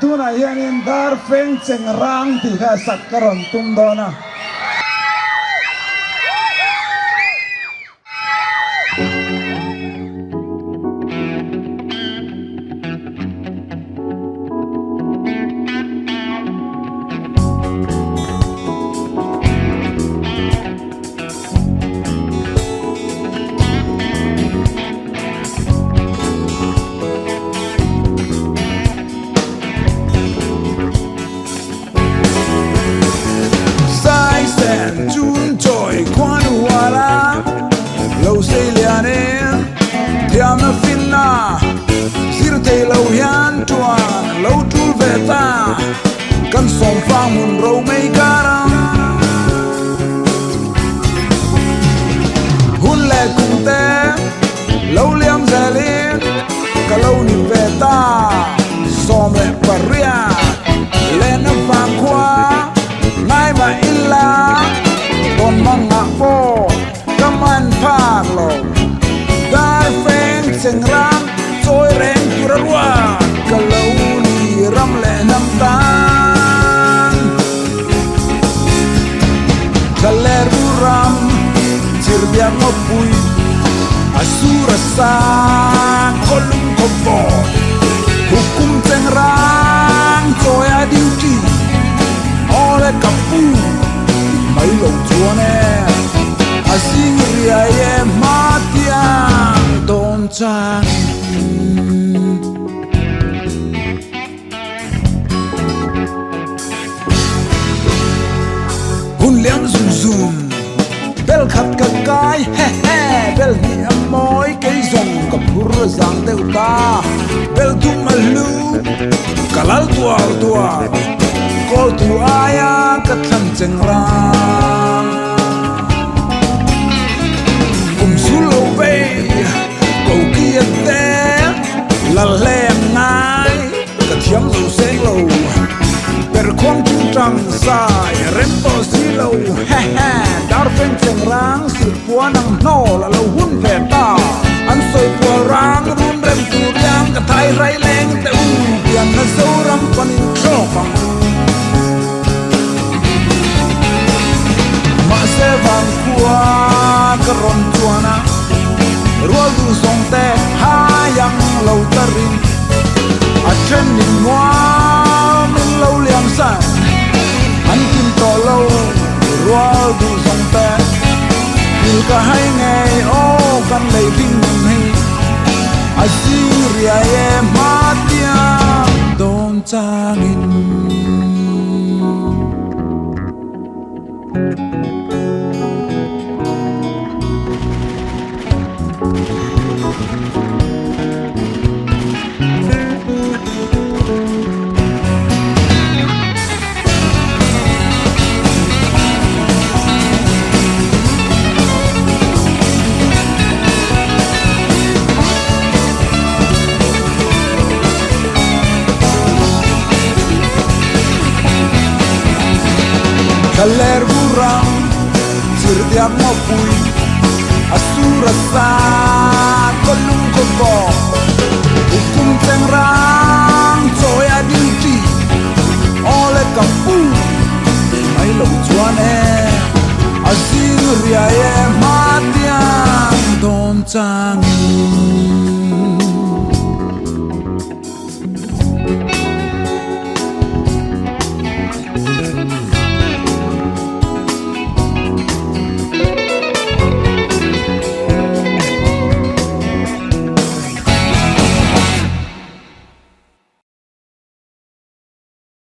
Tuna hianin dar feng cheng rang ti kha sakkaron tum dona chun trôi quan hòa la lâu xây liền thiam na fin na zir tây lâu hian chuan lâu tu về ta căn sòng phang mun râu mấy cara hun lệ cùng te lâu liam dè lên cả lâu ni về ta som lệ paria lên nó phang qua ngay mà illa con mong ngạc po cam an phak lo dar pheng seng ram trôi ren kurwa cả lâu ni ram lệ nam tan kaler buram chirbiang ngopui asura sa kolum kopo hukum seng rang trôi a duty ole kapu mấy lồng chúa nè à xin ria em mát tiang tôn trang hun liang zoom zoom bel khát cả cái he he bel hi em môi cây rồng cặp hur giang teu ta bel tum alu kalal tua call tu aya kat tham cheng rang sulo ve cầu kia te la le ngai ka thiam zo seng lo per khom chung trăng sai rempo silo he he dar pen cheng rang sir puan ang no la lo hun ve ta an soi pu rang run rem tu yang ka thai rai leng te u pian na zo ram panin tro pang se vang qua karon tuana rual du song te hayang lâu tarin a chen nin wa min lo liam san an kim to lo rual du song te il ka hai ngai o kan lei ding hi a siria e matia don changin kaler buram sirdiak ngopui asura sa kolung kopo hukum tengra